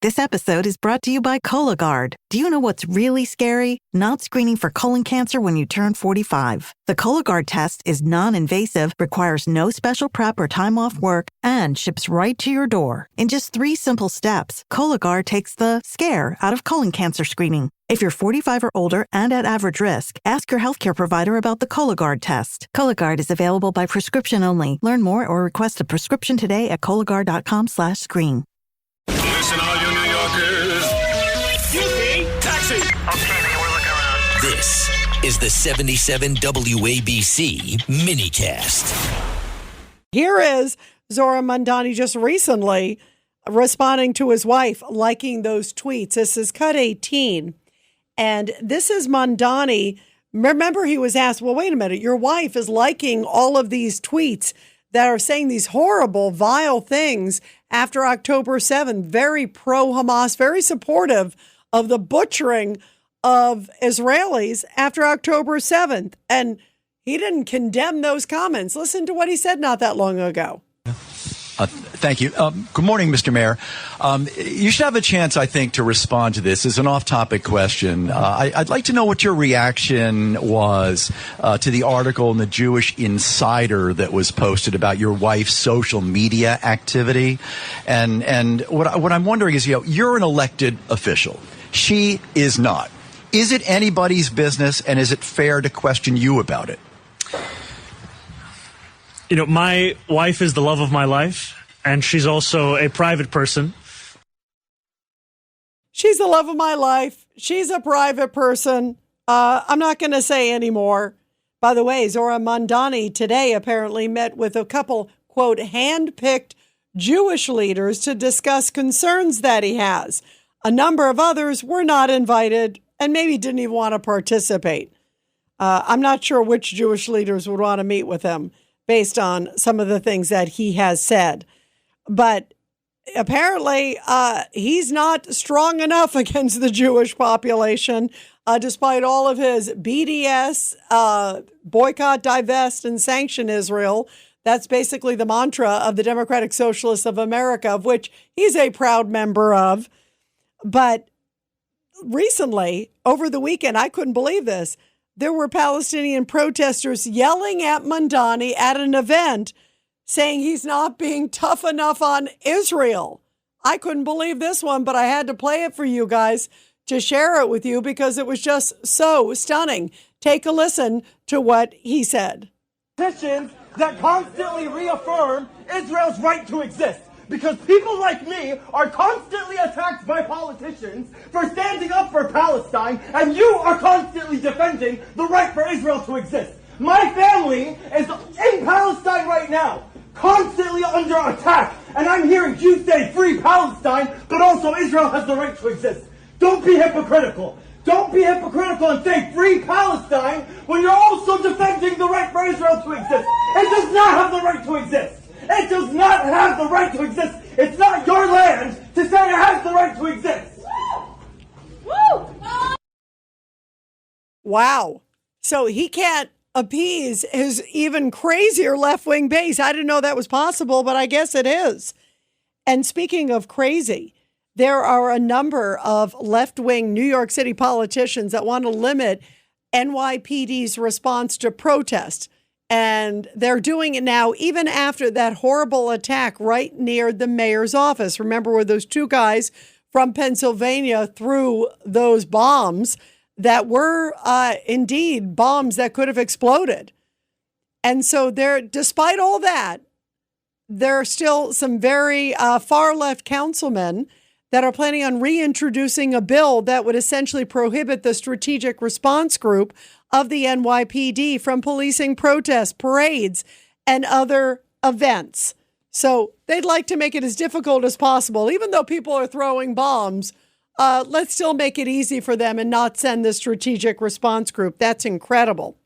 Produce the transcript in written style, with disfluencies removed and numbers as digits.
This episode is brought to you by Cologuard. Do you know what's really scary? Not screening for colon cancer when you turn 45. The Cologuard test is non-invasive, requires no special prep or time off work, and ships right to your door. In just 3 simple steps, Cologuard takes the scare out of colon cancer screening. If you're 45 or older and at average risk, ask your healthcare provider about the Cologuard test. Cologuard is available by prescription only. Learn more or request a prescription today at Cologuard.com/screen. Listen, all you New Yorkers. Excuse me. Taxi. Okay, man, we're looking around. This is the 77 WABC minicast. Here is Zora Mandani just recently responding to his wife, liking those tweets. This is cut 18. And this is Mandani. Remember, he was asked, well, wait a minute, your wife is liking all of these tweets that are saying these horrible, vile things after October 7th, very pro-Hamas, very supportive of the butchering of Israelis after October 7th. And he didn't condemn those comments. Listen to what he said not that long ago. Thank you. Good morning, Mr. Mayor. You should have a chance, I think, to respond to this. It's an off-topic question. I'd like to know what your reaction was to the article in the Jewish Insider that was posted about your wife's social media activity. And what I'm wondering is, you're an elected official. She is not. Is it anybody's business, and is it fair to question you about it? My wife is the love of my life, and she's also a private person. She's the love of my life. She's a private person. I'm not going to say any more. By the way, Zora Mandani today apparently met with a couple, quote, hand-picked Jewish leaders to discuss concerns that he has. A number of others were not invited and maybe didn't even want to participate. I'm not sure which Jewish leaders would want to meet with him, based on some of the things that he has said. But apparently, he's not strong enough against the Jewish population, despite all of his BDS, boycott, divest, and sanction Israel. That's basically the mantra of the Democratic Socialists of America, of which he's a proud member of. But recently, over the weekend, I couldn't believe this, there were Palestinian protesters yelling at Mandani at an event saying he's not being tough enough on Israel. I couldn't believe this one, but I had to play it for you guys to share it with you because it was just so stunning. Take a listen to what he said. Politicians that constantly reaffirm Israel's right to exist. Because people like me are constantly attacked by politicians for standing up for Palestine, and you are constantly defending the right for Israel to exist. My family is in Palestine right now, constantly under attack, and I'm hearing you say free Palestine, but also Israel has the right to exist. Don't be hypocritical. Don't be hypocritical and say free Palestine when you're also defending the right for Israel to exist. It does not have the right to exist. It does not have the right to exist. It's not your land to say it has the right to exist. Woo! Wow. So he can't appease his even crazier left-wing base. I didn't know that was possible, but I guess it is. And speaking of crazy, there are a number of left-wing New York City politicians that want to limit NYPD's response to protests. And they're doing it now, even after that horrible attack right near the mayor's office. Remember where those 2 guys from Pennsylvania threw those bombs that were indeed bombs that could have exploded. And so despite all that, there are still some very far left councilmen that are planning on reintroducing a bill that would essentially prohibit the strategic response group of the NYPD from policing protests, parades, and other events. So they'd like to make it as difficult as possible. Even though people are throwing bombs, let's still make it easy for them and not send the strategic response group. That's incredible.